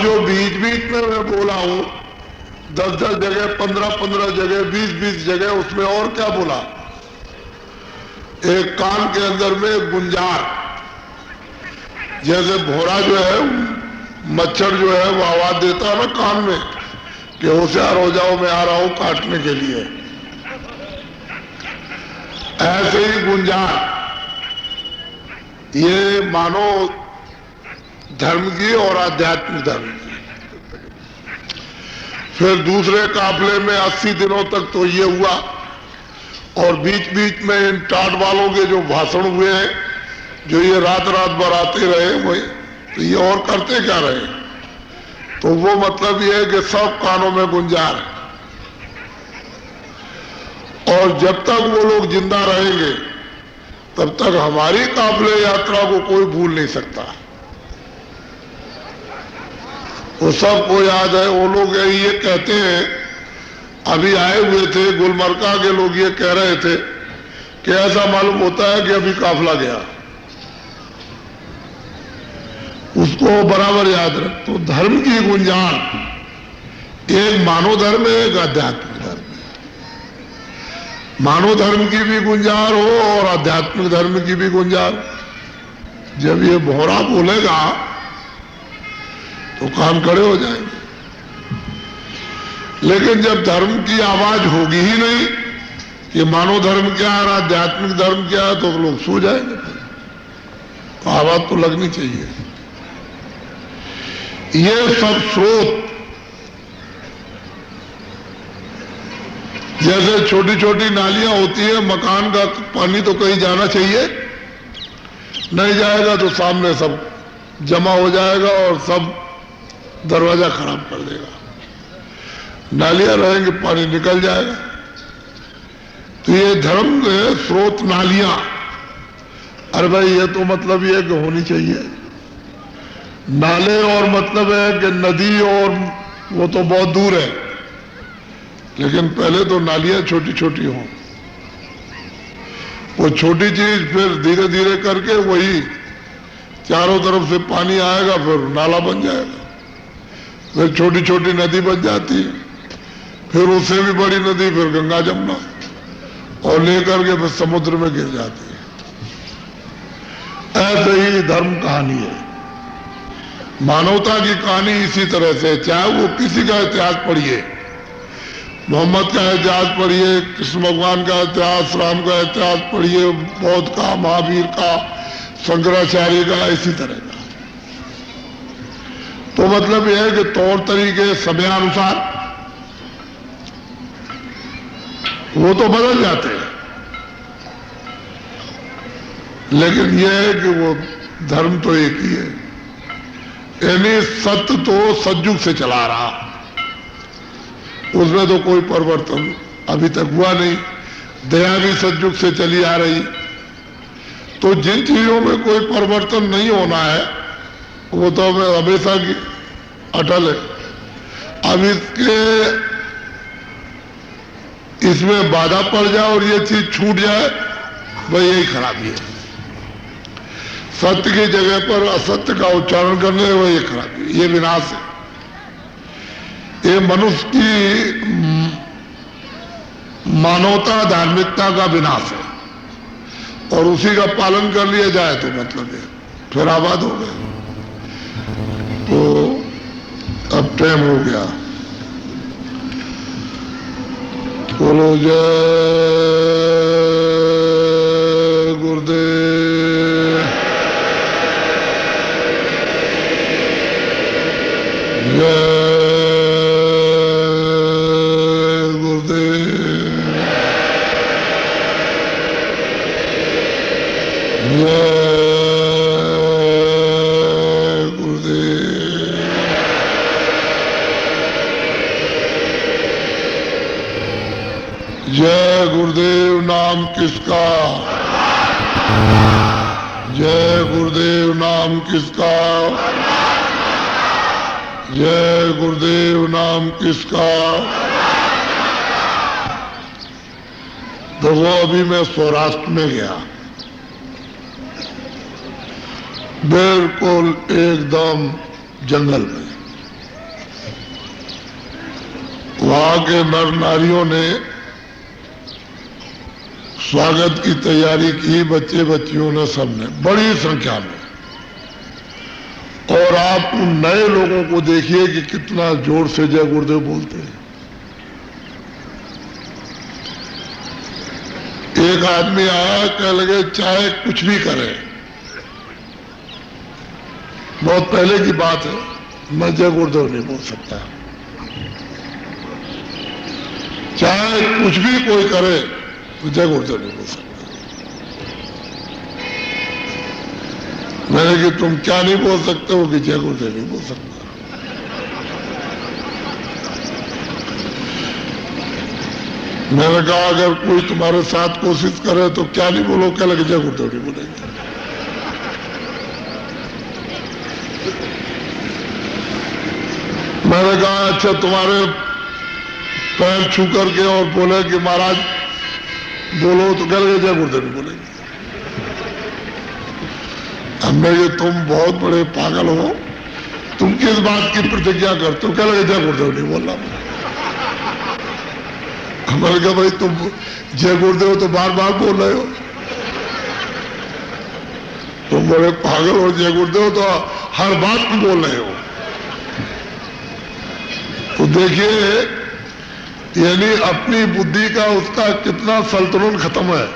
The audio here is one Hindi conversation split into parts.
और जो बीच बीच में मैं बोला हूं 10-10 जगह, 15-15 जगह, 20-20 जगह, उसमें और क्या बोला? एक कान के अंदर में गुंजार, जैसे भोरा जो है, मच्छर जो है वो आवाज देता है ना कान में कि होशियार हो जाओ, मैं आ रहा हूं काटने के लिए। ऐसे ही गुंजार, ये मानो धर्म की और आध्यात्मिक धर्म की। फिर दूसरे काफले में 80 दिनों तक तो ये हुआ, और बीच बीच में इन टाट वालों के जो भाषण हुए हैं, जो ये रात रात भर आते रहे, वही तो ये और करते क्या रहे? तो वो मतलब ये है कि सब कानों में गुंजार है, और जब तक वो लोग जिंदा रहेंगे तब तक हमारी काफले यात्रा को कोई भूल नहीं सकता। वो सबको याद है। वो लोग ये कहते हैं, अभी आए हुए थे गुलमर्का के लोग, ये कह रहे थे कि ऐसा मालूम होता है कि अभी काफला गया। उसको बराबर याद रख। तो धर्म की गुंजान, एक मानव धर्म है, एक आध्यात्मिक धर्म है। मानव धर्म की भी गुंजार हो और आध्यात्मिक धर्म की भी गुंजार। जब ये भोरा बोलेगा तो कान खड़े हो जाएंगे, लेकिन जब धर्म की आवाज होगी ही नहीं कि मानव धर्म क्या है, आध्यात्मिक धर्म क्या है, तो लोग सो जाएंगे। तो आवाज तो लगनी चाहिए। ये सब स्रोत, जैसे छोटी छोटी नालियां होती है, मकान का पानी तो कहीं जाना चाहिए, नहीं जाएगा तो सामने सब जमा हो जाएगा और सब दरवाजा खराब कर देगा। नालियां रहेंगे, पानी निकल जाएगा। तो ये धर्म के स्रोत नालियां, अरे भाई ये तो मतलब ये कि होनी चाहिए। नाले और मतलब है कि नदी, और वो तो बहुत दूर है, लेकिन पहले तो नालियां छोटी छोटी हों। वो छोटी चीज फिर धीरे धीरे करके वही चारों तरफ से पानी आएगा, फिर नाला बन जाएगा, फिर छोटी छोटी नदी बन जाती है, फिर उससे भी बड़ी नदी, फिर गंगा जमुना, और लेकर के फिर समुद्र में गिर जाती है। ऐसे ही धर्म कहानी है, मानवता की कहानी इसी तरह से। चाहे वो किसी का इतिहास पढ़िए, मोहम्मद का इतिहास पढ़िए, कृष्ण भगवान का इतिहास, राम का इतिहास पढ़िए, बौद्ध का, महावीर का, शंकराचार्य का, इसी तरह का। तो मतलब यह है कि तौर तरीके समयानुसार वो तो बदल जाते हैं, लेकिन यह है कि वो धर्म तो एक ही है। यानी सत्य तो सतयुग से चला रहा, उसमें तो कोई परिवर्तन अभी तक हुआ नहीं। दया भी सतयुग से चली आ रही। तो जिन चीजों में कोई परिवर्तन नहीं होना है, वो तो हमेशा की अटल है। अब इसमें बाधा पड़ जाए और ये चीज छूट जाए, भाई यही खराबी है। सत्य की जगह पर असत्य का उच्चारण करने, वही खराबी, ये विनाश है। ये मनुष्य की मानवता, धार्मिकता का विनाश है, और उसी का पालन कर लिया जाए तो मतलब है फिर आबाद हो गए। तो अब टाइम हो गया। बोलो जय गुरुदेव, जय जय गुरुदेव। नाम किसका? जय गुरुदेव। नाम किसका? जय गुरुदेव। नाम किसका? तो वो अभी मैं सौराष्ट्र में गया, बिल्कुल एकदम जंगल में, वहां के नर नारियों ने स्वागत की तैयारी की, बच्चे बच्चियों ने, सबने बड़ी संख्या में। और आप उन नए लोगों को देखिए कि कितना जोर से जय गुरुदेव बोलते हैं। एक आदमी आया, कह लगे चाहे कुछ भी करे, बहुत पहले की बात है, मैं जय गुरुदेव नहीं बोल सकता। चाहे कुछ भी कोई करे तो जय गुरुदेव नहीं बोल सकता। मैंने कि तुम क्या नहीं बोल सकते हो? कि जय गुरुदेव नहीं बोल सकता। मैंने कहा अगर कोई तुम्हारे साथ कोशिश करे तो क्या नहीं बोलो? क्या लगे जय गुरुदेव नहीं बोलेंगे। मैंने कहा अच्छा तुम्हारे पैर छू करके और बोले कि महाराज बोलो, तो कह लगे जय गुरुदेव नहीं बोलेंगे। हमने ये तुम बहुत बड़े पागल हो, तुम किस बात की प्रतिज्ञा करते हो? क्या लगे जय गुरुदेव नहीं बोलना। हमने कहा भाई तुम जय गुरुदेव तो बार बार बोल रहे हो, तुम बड़े पागल हो। जय गुरुदेव तो हर बात में बोल रहे हो। तो देखिए, यानी अपनी बुद्धि का उसका कितना संतुलन खत्म है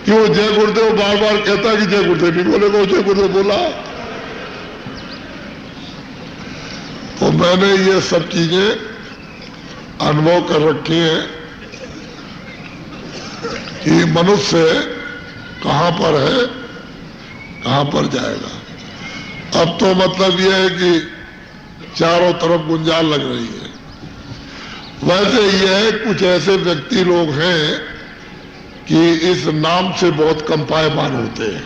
कि वो जय गुरुदेव बार बार कहता है कि जय गुरुदेव नहीं बोलेगा, वो जय गुरुदेव बोला। तो मैंने ये सब चीजें अनुभव कर रखी हैं कि मनुष्य कहां पर है, कहां पर जाएगा। अब तो मतलब यह है कि चारों तरफ गुंजाल लग रही है। वैसे यह कुछ ऐसे व्यक्ति लोग हैं कि इस नाम से बहुत कंपायमान होते हैं,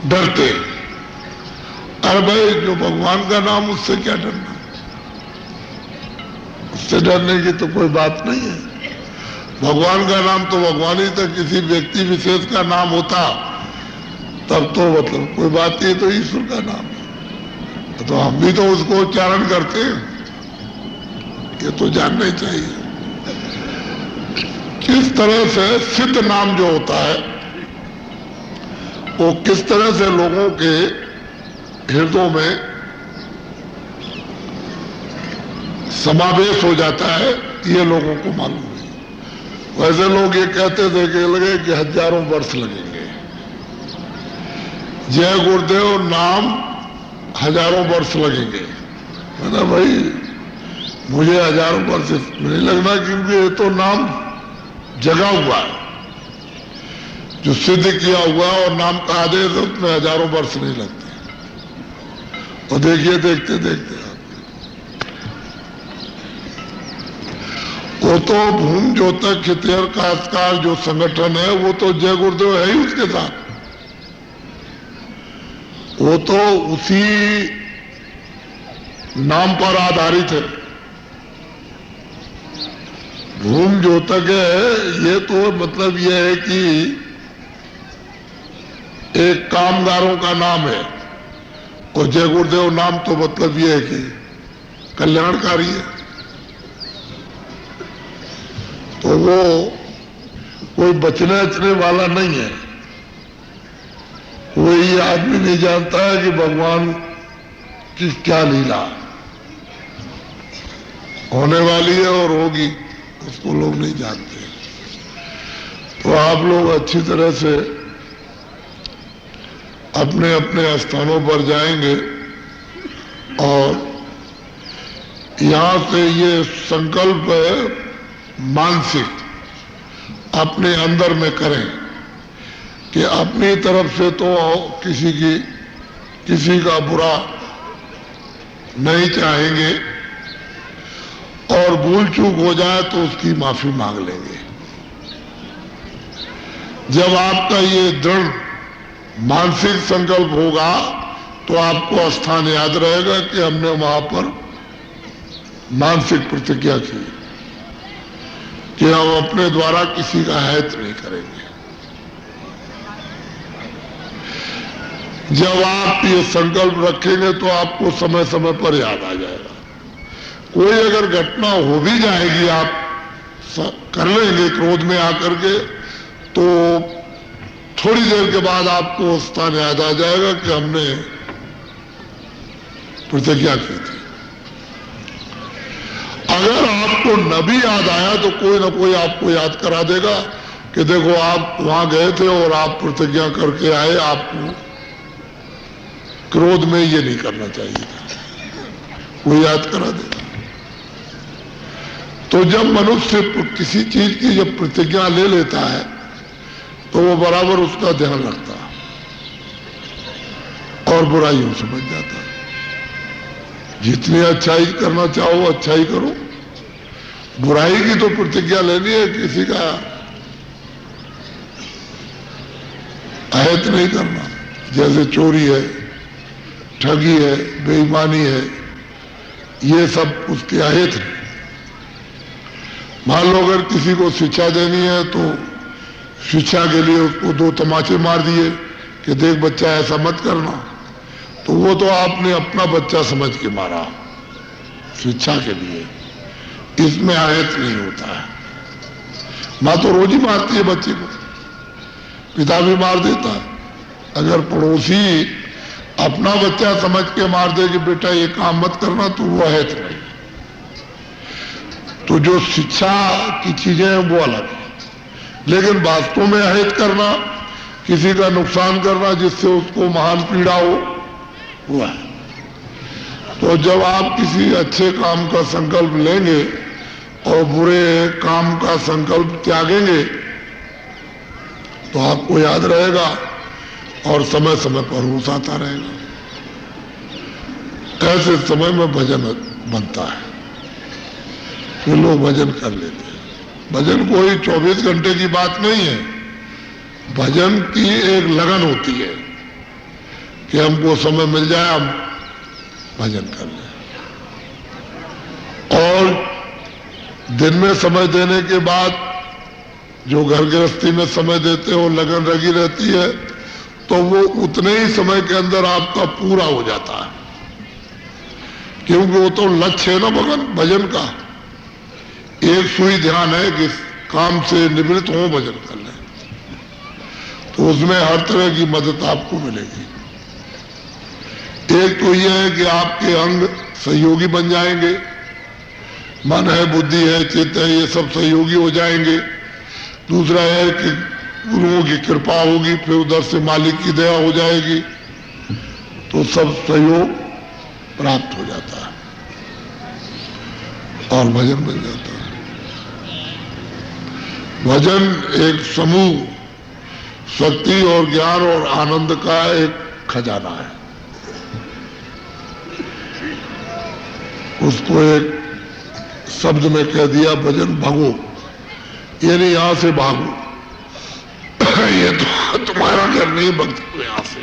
डरते हैं। अरे भाई जो भगवान का नाम, उससे क्या डरना? उससे डरने की तो कोई बात नहीं है। भगवान का नाम तो भगवान ही तक, किसी व्यक्ति विशेष का नाम होता तब तो मतलब कोई बात नहीं, तो ईश्वर का नाम है, तो हम भी तो उसको उच्चारण करते हैं। ये तो जानना ही चाहिए किस तरह से सिद्ध नाम जो होता है वो किस तरह से लोगों के हृदयों में समावेश हो जाता है, ये लोगों को मालूम नहीं। वैसे लोग ये कहते थे कि लगे कि हजारों वर्ष लगेंगे। जय गुरुदेव नाम हजारों वर्ष लगेंगे। मैंने भाई मुझे हजारों वर्ष नहीं लगना, क्योंकि ये तो नाम जगा हुआ है, जो सिद्ध किया हुआ और नाम का आदेश है, उसमें हजारों वर्ष नहीं लगते। और देखिए देखते देखते वो तो भूम ज्योतक खितेर काशकार जो संगठन है वो तो जय गुरुदेव है ही उसके साथ। वो तो उसी नाम पर आधारित है। भूम ज्योतक है ये तो मतलब ये है कि एक कामगारों का नाम है, और जय गुरुदेव नाम तो मतलब ये है कि कल्याणकारी है। तो वो कोई बचने बचने वाला नहीं है। कोई आदमी नहीं जानता है कि भगवान की क्या लीला होने वाली है और होगी, उसको लोग नहीं जानते। तो आप लोग अच्छी तरह से अपने अपने स्थानों पर जाएंगे और यहां से ये संकल्प मानसिक अपने अंदर में करें कि अपनी तरफ से तो किसी का बुरा नहीं चाहेंगे, और भूल चूक हो जाए तो उसकी माफी मांग लेंगे। जब आपका ये दृढ़ मानसिक संकल्प होगा तो आपको स्थान याद रहेगा कि हमने वहां पर मानसिक प्रतिज्ञा की कि हम अपने द्वारा किसी का हित नहीं करेंगे। जब आप ये संकल्प रखेंगे तो आपको समय समय पर याद आ जाएगा। कोई अगर घटना हो भी जाएगी, आप कर लेंगे क्रोध में आकर के, तो थोड़ी देर के बाद आपको स्थान याद आ जाएगा कि हमने प्रतिज्ञा की थी। अगर आपको न भी याद आया तो कोई ना कोई आपको याद करा देगा कि देखो आप वहां गए थे और आप प्रतिज्ञा करके आए, आपको क्रोध में ये नहीं करना चाहिए था, वो याद करा देगा। तो जब मनुष्य किसी चीज की जब प्रतिज्ञा ले लेता है तो वो बराबर उसका ध्यान रखता है और बुराइयों से बच जाता है। जितनी अच्छाई करना चाहो अच्छाई करो, बुराई की तो प्रतिज्ञा लेनी है, किसी का अहित नहीं करना। जैसे चोरी है, ठगी है, बेईमानी है, ये सब उसके अहित है। मान लो अगर किसी को शिक्षा देनी है तो शिक्षा के लिए उसको 2 तमाचे मार दिए कि देख बच्चा ऐसा मत करना, तो वो तो आपने अपना बच्चा समझ के मारा शिक्षा के लिए, इसमें आयत नहीं होता है। माँ तो रोज ही मारती है बच्चे को, पिता भी मार देता है। अगर पड़ोसी अपना बच्चा समझ के मार दे कि बेटा ये काम मत करना, तो वो आयत नहीं। तो जो शिक्षा की चीजें हैं वो अलग है, लेकिन वास्तव में अहित करना, किसी का नुकसान करना जिससे उसको महान पीड़ा हो, हुआ है। तो जब आप किसी अच्छे काम का संकल्प लेंगे और बुरे काम का संकल्प त्यागेंगे तो आपको याद रहेगा और समय समय पर होश आता रहेगा। ऐसे समय में भजन बनता है, फिर लोग भजन कर लेते हैं। भजन कोई 24 घंटे की बात नहीं है, भजन की एक लगन होती है कि हमको समय मिल जाए हम भजन कर लें। और दिन में समय देने के बाद जो घर गृहस्थी में समय देते हो, लगन लगी रहती है, तो वो उतने ही समय के अंदर आपका पूरा हो जाता है, क्योंकि वो तो लक्ष्य है ना भजन का। एक सुई ध्यान है कि काम से निवृत्त हो भजन कर लें, तो उसमें हर तरह की मदद आपको मिलेगी। एक तो यह है कि आपके अंग सहयोगी बन जाएंगे, मन है, बुद्धि है, चित्त है, ये सब सहयोगी हो जाएंगे। दूसरा है कि गुरुओं की कृपा होगी, फिर उधर से मालिक की दया हो जाएगी, तो सब सहयोग प्राप्त हो जाता है और भजन बन जाता है। भजन एक समूह शक्ति और ज्ञान और आनंद का एक खजाना है। उसको एक शब्द में कह दिया, भजन भगो, यानी यहां से भागो। ये तो तुम्हारा घर नहीं, भक्त यहां से।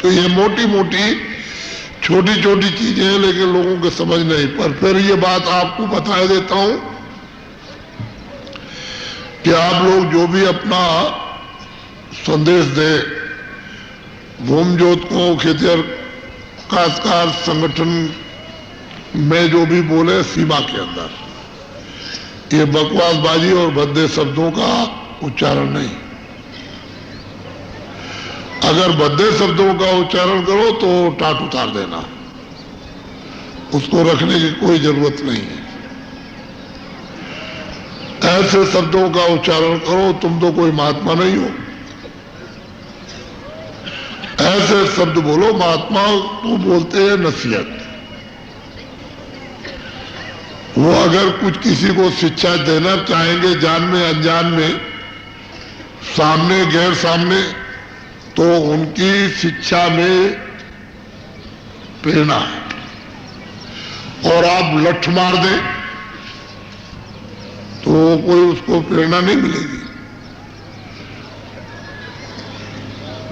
तो ये मोटी मोटी छोटी छोटी चीजें हैं, लेकिन लोगों को समझ नहीं। पर फिर ये बात आपको बता देता हूं कि आप लोग जो भी अपना संदेश दे, भूम ज्योत को खेतिहर काश्तकार संगठन में जो भी बोले, सीमा के अंदर, ये बकवासबाजी और भद्दे शब्दों का उच्चारण नहीं। अगर भद्दे शब्दों का उच्चारण करो तो टाट उतार देना, उसको रखने की कोई जरूरत नहीं है। ऐसे शब्दों का उच्चारण करो, तुम तो कोई महात्मा नहीं हो। ऐसे शब्द बोलो, महात्मा तो बोलते हैं नसीहत। वो अगर कुछ किसी को शिक्षा देना चाहेंगे, जान में अनजान में, सामने गैर सामने, तो उनकी शिक्षा में प्रेरणा है। और आप लठ मार दें तो कोई उसको प्रेरणा नहीं मिलेगी,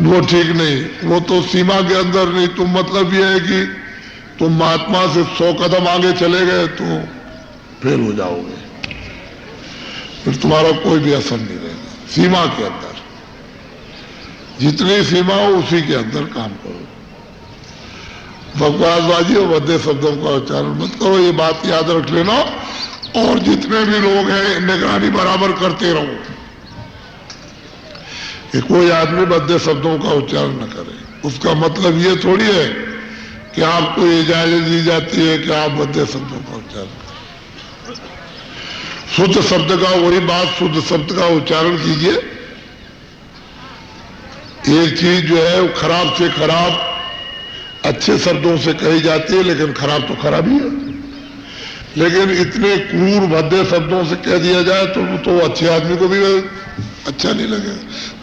वो ठीक नहीं। वो तो सीमा के अंदर नहीं। तुम मतलब ये है कि तुम महात्मा से 100 कदम आगे चले गए तो फेल हो जाओगे, फिर तुम्हारा कोई भी असर नहीं रहेगा। सीमा के अंदर जितनी सीमा हो उसी के अंदर काम करो। बकवासबाजी और भद्दे शब्दों का उच्चारण मत करो, ये बात याद रख लेना। और जितने भी लोग हैं निगरानी बराबर करते रहो कि कोई आदमी भद्दे शब्दों का उच्चारण न करे। उसका मतलब ये थोड़ी है कि आपको इजाजत दी जाती है कि आप भद्दे शब्दों का उच्चारण करें। शुद्ध शब्द का वही बात, शुद्ध शब्द का उच्चारण कीजिए। एक चीज जो है वो खराब से खराब अच्छे शब्दों से कही जाती है, लेकिन खराब तो खराब ही है। लेकिन इतने क्रूर भद्दे शब्दों से कह दिया जाए तो अच्छे आदमी को भी अच्छा नहीं लगेगा,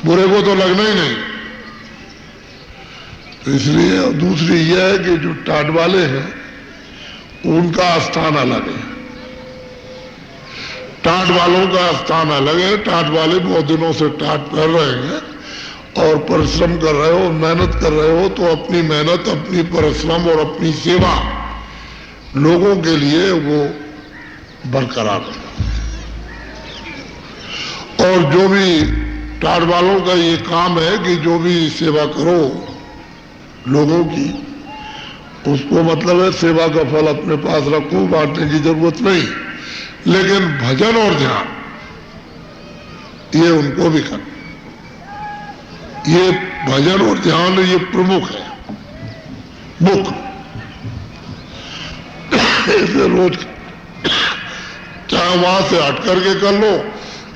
बुरे को तो लगना ही नहीं। तो इसलिए दूसरी यह है कि जो टाट वाले हैं उनका स्थान अलग है, टाट वालों का स्थान अलग है। टाट वाले बहुत दिनों से टाट कर रहे हैं और परिश्रम कर रहे हो, मेहनत कर रहे हो, तो अपनी मेहनत, अपनी परिश्रम और अपनी सेवा लोगों के लिए वो बरकरार रहे। और जो भी टाट वालों का ये काम है कि जो भी सेवा करो लोगों की, उसको मतलब है सेवा का फल अपने पास रखो, बांटने की जरूरत नहीं। लेकिन भजन और ध्यान ये उनको भी करना। ये भजन और ध्यान ये प्रमुख है, मुख्य। इसे रोज चाहे वहां से हट करके कर लो,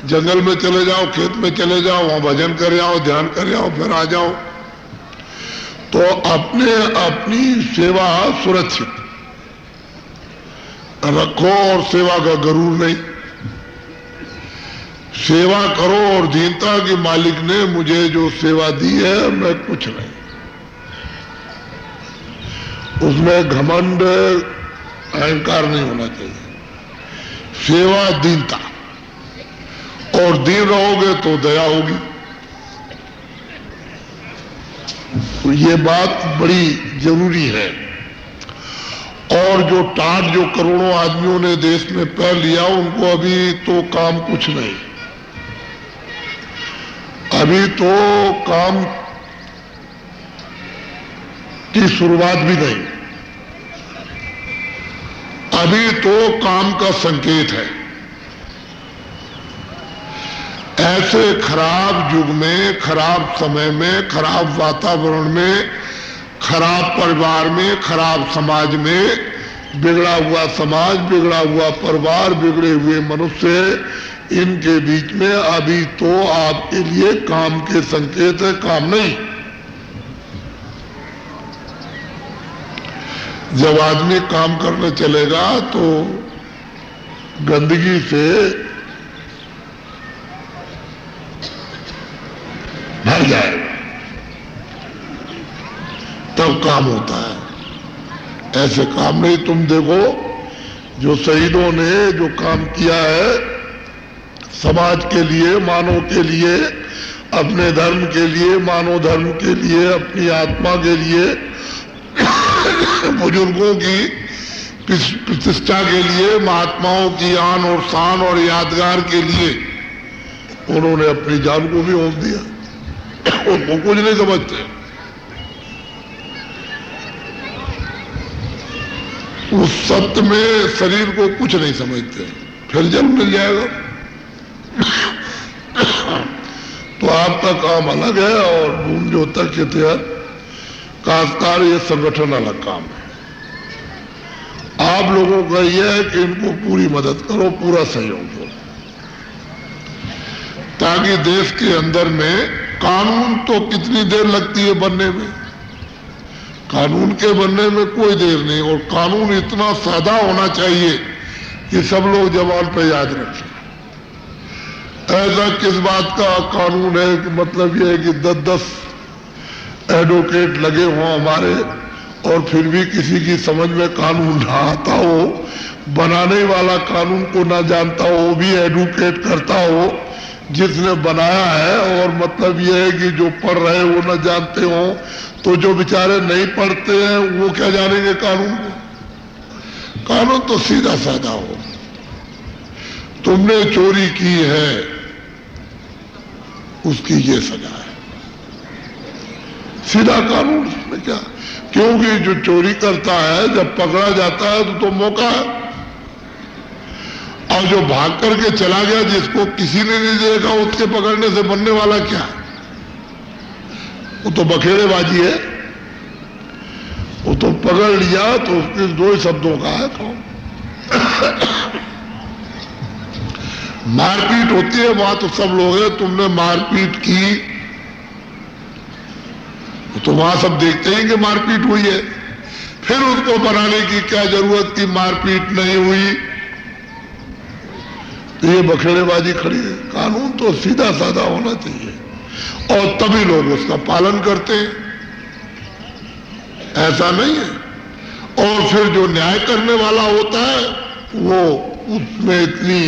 जंगल में चले जाओ, खेत में चले जाओ, वहां भजन कर आओ, ध्यान कर आओ, फिर आ जाओ, तो अपने अपनी सेवा सुरक्षित रखो और सेवा का गरूर नहीं। सेवा करो और दीनता कि मालिक ने मुझे जो सेवा दी है मैं कुछ नहीं। उसमें घमंड अहंकार नहीं होना चाहिए। सेवा दीनता, और दीन रहोगे तो दया होगी। तो ये बात बड़ी जरूरी है। और जो टाट जो करोड़ों आदमियों ने देश में पैर लिया, उनको अभी तो काम कुछ नहीं, अभी तो काम की शुरुआत भी नहीं, अभी तो काम का संकेत है। ऐसे खराब युग में, खराब समय में, खराब वातावरण में, खराब परिवार में, खराब समाज में, बिगड़ा हुआ समाज, बिगड़ा हुआ परिवार, बिगड़े हुए मनुष्य, इनके बीच में अभी तो आपके लिए काम के संकेत है, काम नहीं। जब आदमी काम करने चलेगा तो गंदगी से भर जाएगा, तब काम होता है। ऐसे काम नहीं। तुम देखो जो शहीदों ने जो काम किया है समाज के लिए, मानव के लिए, अपने धर्म के लिए, मानव धर्म के लिए, अपनी आत्मा के लिए, बुजुर्गों की प्रतिष्ठा के लिए, महात्माओं की आन और शान और यादगार के लिए उन्होंने अपनी जान को भी होम दिया। उनको कुछ नहीं समझते। उस सत्य में शरीर को कुछ नहीं समझते, फिर जन्म मिल जाएगा। तो आपका काम अलग है और भूमि ज्योतक के तहत काशकार ये संगठन अलग काम है। आप लोगों का यह है कि इनको पूरी मदद करो, पूरा सहयोग दो, ताकि देश के अंदर में कानून तो कितनी देर लगती है बनने में, कानून के बनने में कोई देर नहीं। और कानून इतना सादा होना चाहिए कि सब लोग जबान पे याद रखें। ऐसा किस बात का कानून है कि मतलब यह है कि 10-10 एडवोकेट लगे हों हमारे, और फिर भी किसी की समझ में कानून ना आता हो, बनाने वाला कानून को ना जानता हो, वो भी एडवोकेट करता हो जिसने बनाया है, और मतलब यह है कि जो पढ़ रहे हैं वो ना जानते हो, तो जो बेचारे नहीं पढ़ते हैं वो क्या जानेंगे कानून को। कानून तो सीधा साधा हो। तुमने चोरी की है, उसकी ये सजा है, सीधा कानून में क्या, क्योंकि जो चोरी करता है जब पकड़ा जाता है तो मौका है, और जो भाग करके चला गया जिसको किसी ने नहीं देखा उसके पकड़ने से बनने वाला क्या, वो तो बखेड़ेबाजी है। वो तो पकड़ लिया तो उसके दो ही शब्दों का है कौन। मारपीट होती है वहां तो सब लोग हैं, तुमने मारपीट की तो वहां सब देखते हैं कि मारपीट हुई है, फिर उसको बनाने की क्या जरूरत कि मारपीट नहीं हुई। तो ये बखेड़ेबाजी खड़ी है। कानून तो सीधा साधा होना चाहिए और तभी लोग उसका पालन करते हैं, ऐसा नहीं है। और फिर जो न्याय करने वाला होता है वो उसमें इतनी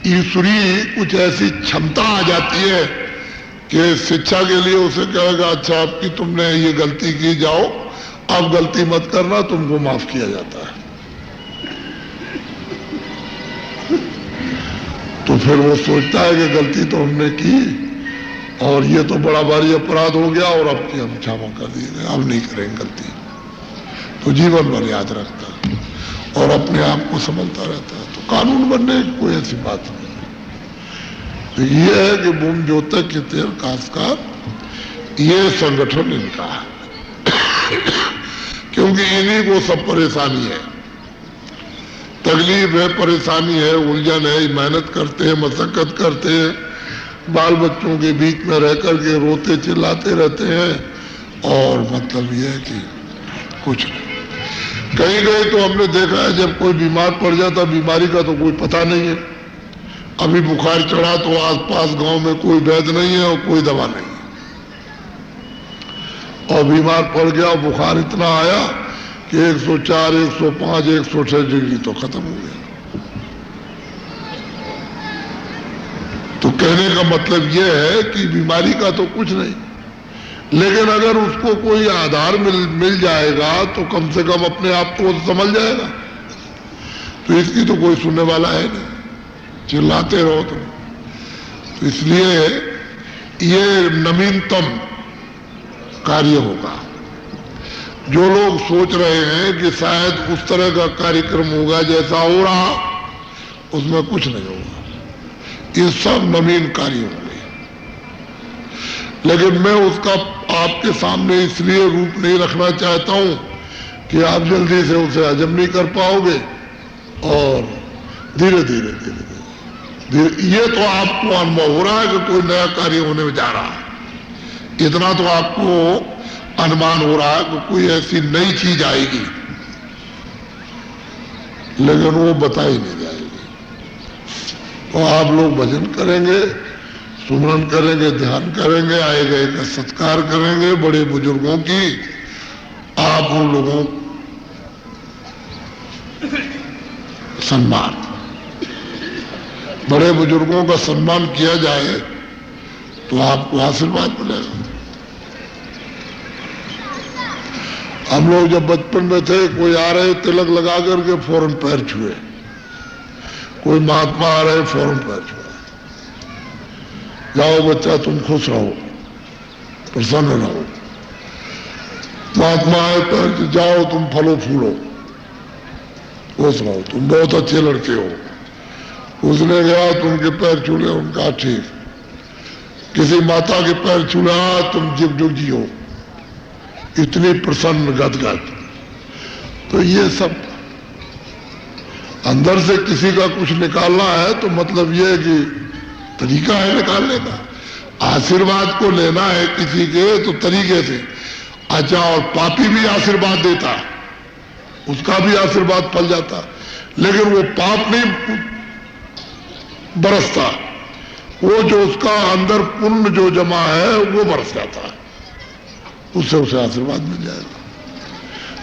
ईश्वरीय कुछ ऐसी क्षमता आ जाती है कि शिक्षा के लिए उसे कहेगा अच्छा आपकी तुमने ये गलती की, जाओ अब गलती मत करना, तुमको माफ किया जाता है। तो फिर वो सोचता है कि गलती तो हमने की और ये तो बड़ा भारी अपराध हो गया और अब की हम क्षमा कर दिए, अब नहीं करेंगे गलती, तो जीवन भर याद रखता है और अपने आप को समझता रहता है। तो कानून बनने की कोई ऐसी बात नहीं। तो ये है कि बुम ज्योतक के तेल खासकर ये संगठन इनका है, क्योंकि इन्हीं को सब परेशानी है, तकलीफ है, परेशानी है, उलझन है, मेहनत करते हैं, मशक्कत करते हैं, बाल बच्चों के बीच में रह करके रोते चिल्लाते रहते हैं और मतलब यह है कि कुछ नहीं। कहीं गए तो हमने देखा है जब कोई बीमार पड़ जाता बीमारी का तो कोई पता नहीं है। अभी बुखार चढ़ा तो आसपास गांव में कोई वैद्य नहीं है और कोई दवा नहीं है, और बीमार पड़ गया और बुखार इतना आया कि 104, 105, 106 डिग्री तो खत्म हो गया। तो कहने का मतलब यह है कि बीमारी का तो कुछ नहीं, लेकिन अगर उसको कोई आधार मिल जाएगा तो कम से कम अपने आप को समझ जाएगा। तो इसकी तो कोई सुनने वाला है नहीं, चिल्लाते रहो तुम। तो इसलिए ये नवीनतम कार्य होगा। जो लोग सोच रहे हैं कि शायद उस तरह का कार्यक्रम होगा जैसा हो रहा, उसमें कुछ नहीं होगा, ये सब नवीन कार्य होंगे। लेकिन मैं उसका आपके सामने इसलिए रूप नहीं रखना चाहता हूं कि आप जल्दी से उसे हजम नहीं कर पाओगे और धीरे धीरे धीरे धीरे ये तो आपको अनुभव हो रहा है कि कोई नया कार्य होने में जा रहा है। इतना तो आपको अनुमान हो रहा है कि कोई ऐसी नई चीज आएगी, लेकिन वो बताई नहीं जाएगी। तो आप लोग भजन करेंगे, सुमरन करेंगे, ध्यान करेंगे, आए गए का सत्कार करेंगे, बड़े बुजुर्गों की आप उन लोगों सम्मान, बड़े बुजुर्गों का सम्मान किया जाए तो आपको आशीर्वाद मिलेगा। हम लोग जब बचपन में थे, कोई आ रहे तिलक लगा करके फौरन पैर छुए, कोई महात्मा आ रहे फौरन पैर छुए, जाओ बच्चा तुम खुश रहो, प्रसन्न रहो। महात्मा आए पैर, जाओ तुम फलो फूलो, खुश रहो, तुम बहुत अच्छे लड़के हो। उसने गया तुमके पैर छूले, उनका ठीक। किसी माता के पैर छूला, तुम जुग जुग जियो, इतनी प्रसन्न गदगद। तो ये सब अंदर से किसी का कुछ निकालना है तो मतलब ये है कि तरीका है निकालने का। आशीर्वाद को लेना है किसी के तो तरीके से। अच्छा, और पापी भी आशीर्वाद देता, उसका भी आशीर्वाद फल जाता, लेकिन वो पाप नहीं बरसता, वो जो उसका अंदर पुण्य जो जमा है वो बरस जाता है, उससे उसे आशीर्वाद मिल जाएगा।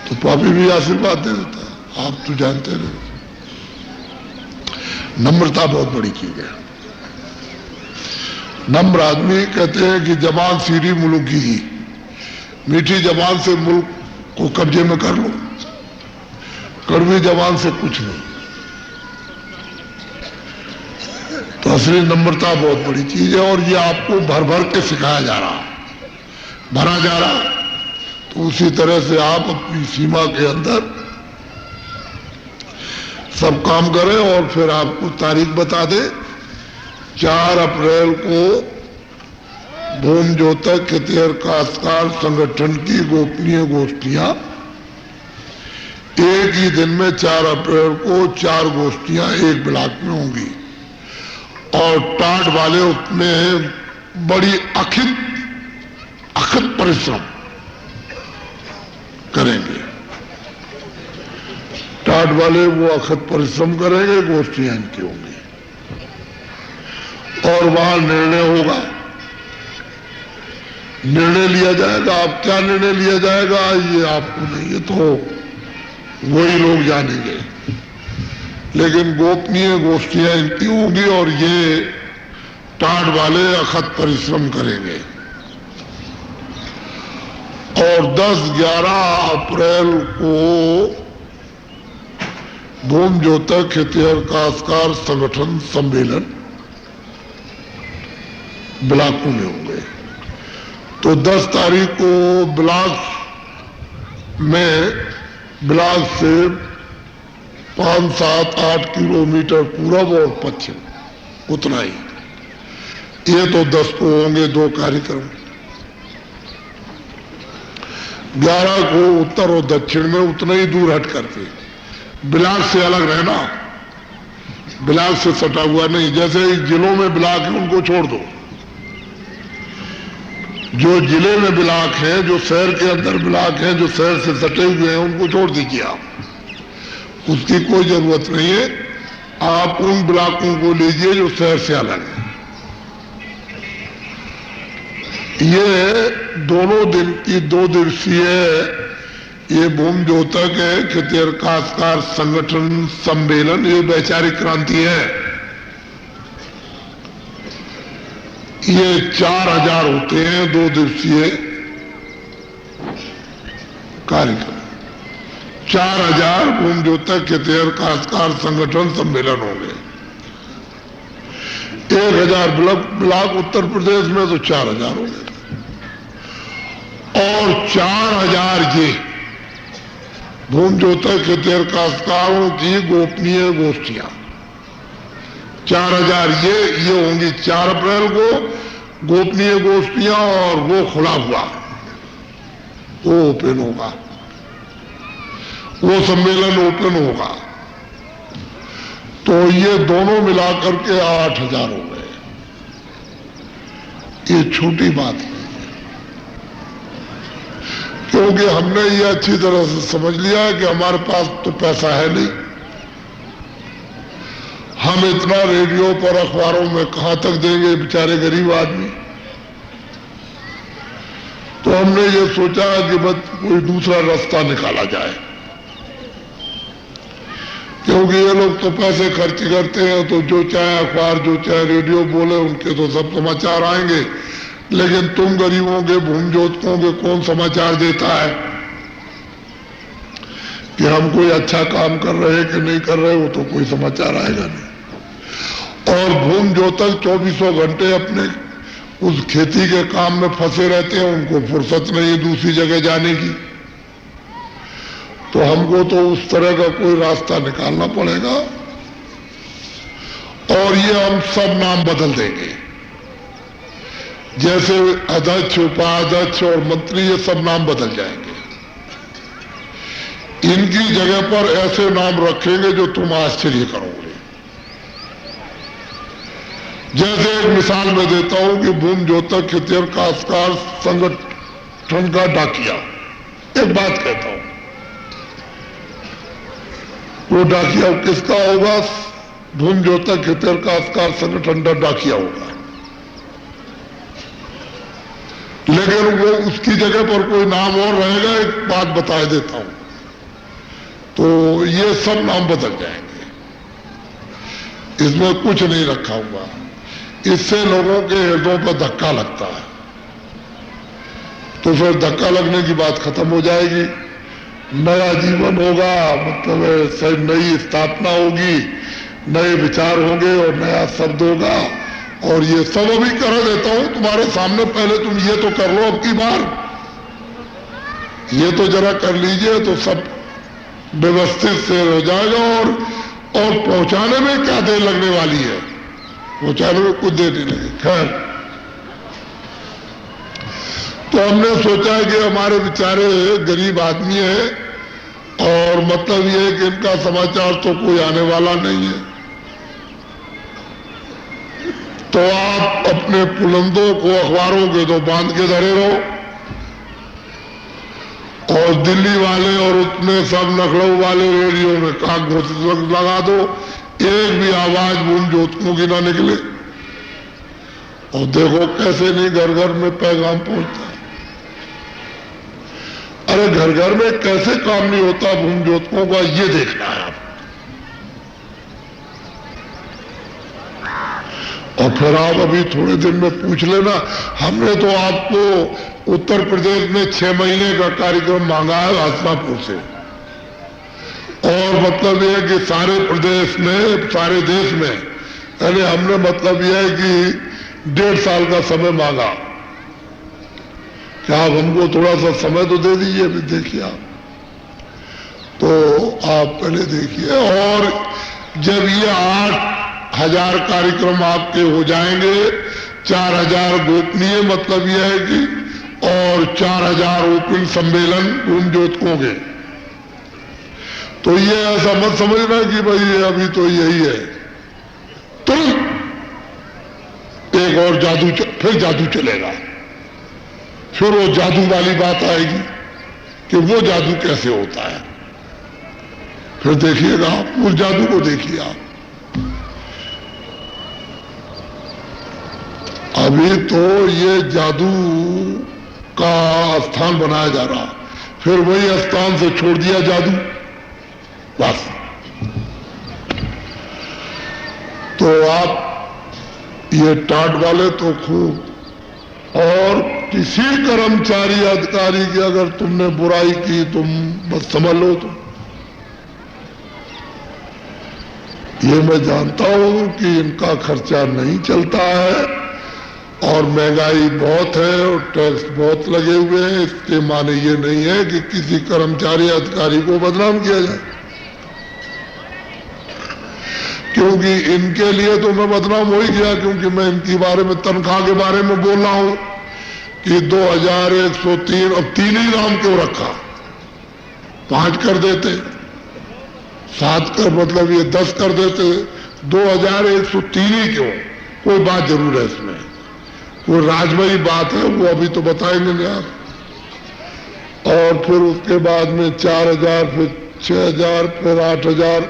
तो पापी भी आशीर्वाद दे देता है, आप तो जानते रहे। नम्रता बहुत बड़ी चीज है। नम्र आदमी कहते हैं कि जबान सीरी मुल्क की ही, मीठी जबान से मुल्क को कब्जे में कर लो, कड़वी जबान से कुछ नहीं। तो असली नम्रता बहुत बड़ी चीज है और ये आपको भर भर के सिखाया जा रहा है। भरा जा रहा, तो उसी तरह से आप अपनी सीमा के अंदर सब काम करें। और फिर आपको तारीख बता दें, 4 अप्रैल को भूम ज्योतक खितिहर काश्तकार संगठन की गोपनीय गोष्ठियां एक ही दिन में 4 अप्रैल को 4 गोष्ठियां एक ब्लॉक में होंगी और टाट वाले उसमें बड़ी अखित परिश्रम करेंगे। टाट वाले वो अखित परिश्रम करेंगे, गोष्ठियां इनकी होंगी और वहां निर्णय होगा, निर्णय लिया जाएगा। अब क्या निर्णय लिया जाएगा ये आपको नहीं, ये तो वही लोग जानेंगे, लेकिन गोपनीय गोष्ठियां इनकी होंगी और ये टाट वाले अखत परिश्रम करेंगे। और 10-11 अप्रैल को भूम ज्योतक खितिहर काश्तकार संगठन सम्मेलन ब्लॉकों में होंगे। तो 10 तारीख को ब्लॉक से 5, 7, 8 किलोमीटर पूरब और पश्चिम, उतना ही। ये तो 10 को होंगे 2 कार्यक्रम। 11 को उत्तर और दक्षिण में उतना ही दूर हट करके, ब्लॉक से अलग रहना, ब्लॉक से सटा हुआ नहीं। जैसे जिलों में ब्लॉक है उनको छोड़ दो, जो जिले में ब्लॉक है, जो शहर के अंदर ब्लॉक है, जो शहर से सटे हुए हैं, उनको छोड़ दीजिए आप, उसकी कोई जरूरत नहीं है। आप उन ब्लॉकों को लीजिए जो शहर से अलग है। ये दोनों दिन की 2 दिवसीय ये भूम ज्योतक है खितिहर काश्तकार संगठन सम्मेलन, ये वैचारिक क्रांति है। ये 4000 होते हैं 2 दिवसीय कार्यक्रम। 4000 भूम ज्योतक खितिहर काश्तकार संगठन सम्मेलन होंगे। 1000 ब्लॉक उत्तर प्रदेश में, तो 4000 होंगे और 4000 ये भूम ज्योतक खितिहर काश्तकारों की गोपनीय गोष्ठियां 4000 ये होंगी 4 अप्रैल को गोपनीय गोष्ठियां। और वो खुला हुआ, वो ओपन होगा, वो सम्मेलन ओपन होगा। तो ये दोनों मिलाकर के 8000 हो गए। ये छोटी बात नहीं है, क्योंकि हमने ये अच्छी तरह से समझ लिया है कि हमारे पास तो पैसा है नहीं, हम इतना रेडियो पर अखबारों में कहां तक देंगे बेचारे गरीब आदमी। तो हमने ये सोचा कि बस कोई दूसरा रास्ता निकाला जाए, क्योंकि ये लोग तो पैसे खर्च करते हैं, तो जो चाहे अखबार, जो चाहे रेडियो बोले, उनके तो सब समाचार आएंगे। लेकिन तुम गरीबों के, भूम ज्योतकों के कौन समाचार देता है कि हम कोई अच्छा काम कर रहे हैं कि नहीं कर रहे, वो तो कोई समाचार आएगा नहीं। और भूम ज्योतक 2400 घंटे अपने उस खेती के काम में फंसे रहते हैं, उनको फुर्सत नहीं है दूसरी जगह जाने की। तो हमको तो उस तरह का कोई रास्ता निकालना पड़ेगा। और ये हम सब नाम बदल देंगे, जैसे अध्यक्ष, उपाध्यक्ष और मंत्री, ये सब नाम बदल जाएंगे। इनकी जगह पर ऐसे नाम रखेंगे जो तुम आश्चर्य करोगे। जैसे एक मिसाल मैं देता हूं कि भूम ज्योतक खितिहर काश्तकार संगठन का डाकिया, एक बात कहता हूं, वो डाकिया किसका होगा? भूम ज्योतक खितिहर काश्तकार संगठन का डाकिया होगा। लेकिन वो उसकी जगह पर कोई नाम और रहेगा। एक बात बता देता हूं, तो ये सब नाम बदल जाएंगे, इसमें कुछ नहीं रखा हुआ। इससे लोगों के हृदयों पर धक्का लगता है, तो फिर धक्का लगने की बात खत्म हो जाएगी। नया जीवन होगा, मतलब नई स्थापना होगी, नए विचार होंगे और नया शब्द होगा। और ये सब अभी कर देता हूं तुम्हारे सामने, पहले तुम ये तो कर लो अब की बार। ये तो जरा कर लीजिए तो सब व्यवस्थित से हो जाएगा। और पहुंचाने में क्या देर लगने वाली है, पहुंचाने में कुछ देर नहीं लगी। खैर, तो हमने सोचा कि हमारे बेचारे गरीब आदमी है और मतलब ये है कि इनका समाचार तो कोई आने वाला नहीं है, तो आप अपने पुलंदों को अखबारों के तो बांध के धरे रहो और दिल्ली वाले और उतने सब लखनऊ वाले रेडियो में काग घोषित लगा दो, एक भी आवाज बूंद जोतकों की ना निकले। और देखो कैसे नहीं घर घर में पैगाम पहुंचता है। अरे घर घर में कैसे काम नहीं होता बूंद जोतकों का, ये देखना है आप। और फिर आप अभी थोड़े दिन में पूछ लेना, हमने तो आपको उत्तर प्रदेश में 6 महीने का कार्यक्रम मांगा है हस्तिनापुर से, और मतलब यह है कि सारे प्रदेश में, सारे देश में, यानी हमने मतलब यह है कि 1.5 साल का समय मांगा। क्या आप हमको थोड़ा सा समय तो दे दीजिए। अभी देखिए आप, तो आप पहले देखिए, और जब ये 8,000 कार्यक्रम आपके हो जाएंगे, 4,000 गोपनीय मतलब यह है कि, और 4,000 ओपन सम्मेलन उन जोतकों के, तो ये ऐसा मत समझना कि भाई अभी तो यही है, तुरंत एक और जादू फिर जादू चलेगा। फिर वो जादू वाली बात आएगी कि वो जादू कैसे होता है। फिर देखिएगा आप, उस जादू को देखिए आप। अभी तो ये जादू का स्थान बनाया जा रहा, फिर वही स्थान से छोड़ दिया जादू, बस। तो आप ये टाट वाले तो खूब, और किसी कर्मचारी अधिकारी की अगर तुमने बुराई की, तुम बस समझ लो। तुम ये मैं जानता हूं कि इनका खर्चा नहीं चलता है और महंगाई बहुत है और टैक्स बहुत लगे हुए हैं। इसके माने ये नहीं है कि किसी कर्मचारी अधिकारी को बदनाम किया जाए, क्योंकि इनके लिए तो मैं बदनाम हो ही गया, क्योंकि मैं इनके बारे में, तनख्वाह के बारे में बोल रहा हूं कि 2103, अब 3 ही नाम क्यों रखा, 5 कर देते, 7 कर मतलब ये 10 कर देते, 2103 ही क्यों? कोई बात जरूर है इसमें, कोई राजमयी बात है, वो अभी तो बताएंगे नहीं आप। और फिर उसके बाद में 4,000, फिर 6,000, फिर 8,000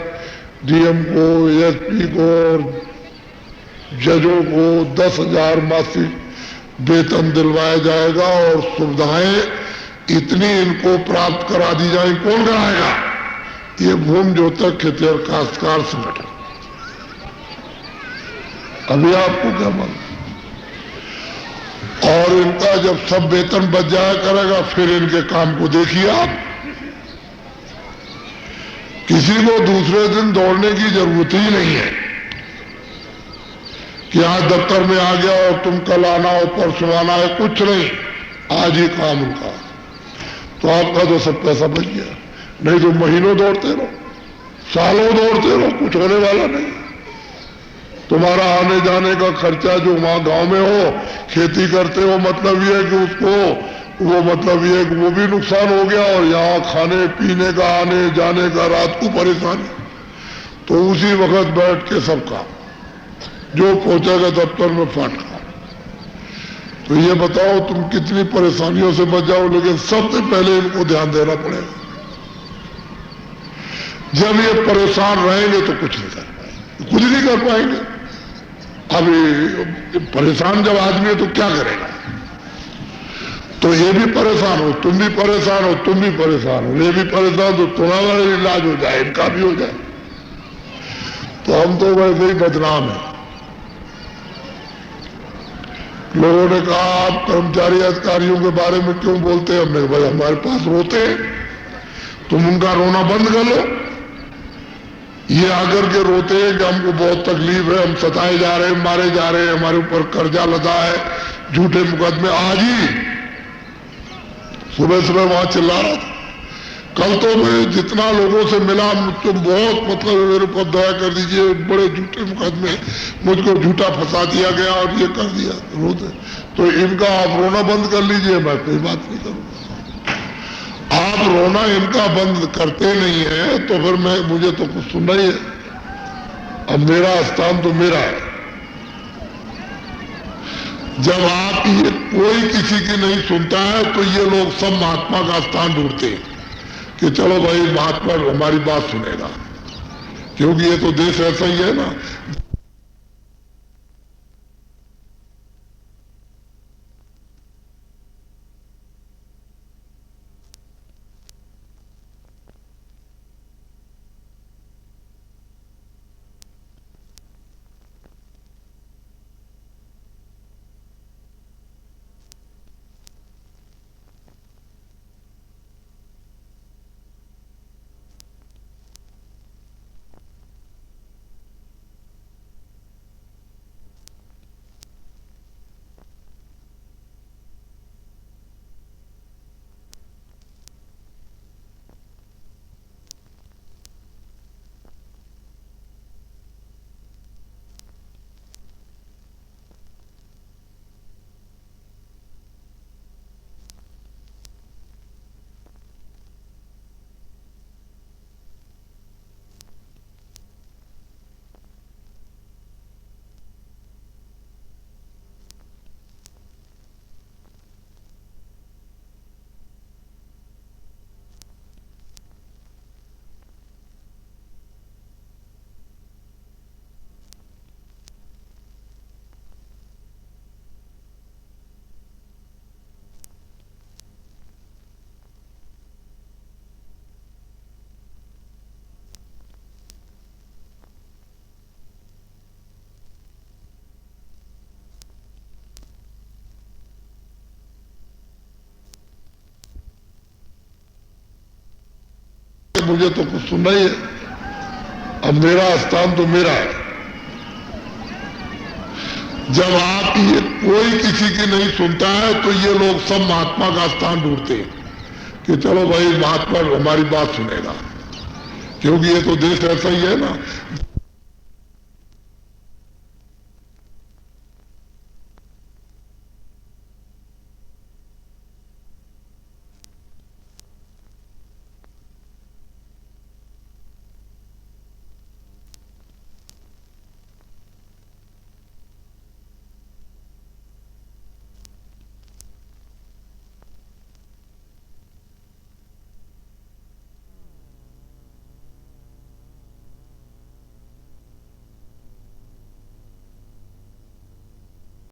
डीएम को, एसपी को और जजों को 10,000 मासिक वेतन दिलवाया जाएगा और सुविधाएं इतनी इनको प्राप्त करा दी जाए। कौन कराएगा? ये भूमि जोतक खेतिहर काश्तकार संगठन। अभी आपको क्या मालूम? और इनका जब सब वेतन बच जाया करेगा, फिर इनके काम को देखिए आप। किसी को दूसरे दिन दौड़ने की जरूरत ही नहीं है कि आज दफ्तर में आ गया और तुम कल आना हो, परसों आना है, कुछ नहीं, आज ही काम उनका। तो आपका तो सब पैसा बच गया। नहीं तो महीनों दौड़ते रहो, सालों दौड़ते रहो, कुछ होने वाला नहीं। तुम्हारा आने जाने का खर्चा जो वहां गांव में हो, खेती करते हो, मतलब ये है कि उसको, वो मतलब ये है कि वो भी नुकसान हो गया, और यहाँ खाने पीने का, आने जाने का, रात को परेशानी। तो उसी वक्त बैठ के सब काम, जो पहुंचेगा दफ्तर में फाटका। तो ये बताओ तुम कितनी परेशानियों से बच जाओ, लेकिन सबसे पहले इनको ध्यान देना पड़ेगा। जब ये परेशान रहेंगे तो कुछ नहीं कर पाएंगे, कुछ नहीं कर पाएंगे। अभी परेशान जब आदमी है तो क्या करेगा? तो ये भी परेशान हो, तुम भी परेशान हो, तुम भी परेशान हो, ये भी परेशान, तो तुम्हारा इलाज हो जाए, इनका भी हो जाए। तो हम तो वैसे ही बदनाम है। लोगों ने कहा आप कर्मचारी अधिकारियों के बारे में क्यों बोलते हैं? हमने कहा भाई हमारे पास रोते हैं, तुम उनका रोना बंद कर लो। ये आकर के रोते हैं कि हमको बहुत तकलीफ है, हम सताए जा रहे हैं, मारे जा रहे हैं, हमारे ऊपर कर्जा लदा है, झूठे मुकदमे। आज ही सुबह सुबह वहां चिल्ला रहा था। कल तो मैं जितना लोगों से मिला, मुझको बहुत मतलब मेरे ऊपर दया कर दीजिए, बड़े झूठे मुकदमे, मुझको झूठा फंसा दिया गया और ये कर दिया, रोते। तो इनका आप रोना बंद कर लीजिए, मैं कोई बात नहीं करूँगा। आप रोना इनका बंद करते नहीं है तो फिर मुझे तो कुछ सुनना ही है। अब मेरा स्थान तो मेरा है। जब आप ये कोई किसी की नहीं सुनता है तो ये लोग सब महात्मा का स्थान ढूंढते हैं कि चलो भाई महात्मा हमारी बात सुनेगा, क्योंकि ये तो देश ऐसा ही है ना। मुझे तो कुछ सुनना ही है। अब मेरा स्थान तो मेरा है। जब आप ये कोई किसी की नहीं सुनता है तो ये लोग सब महात्मा का स्थान ढूंढते हैं कि चलो भाई महात्मा हमारी बात सुनेगा, क्योंकि ये तो देश ऐसा ही है ना।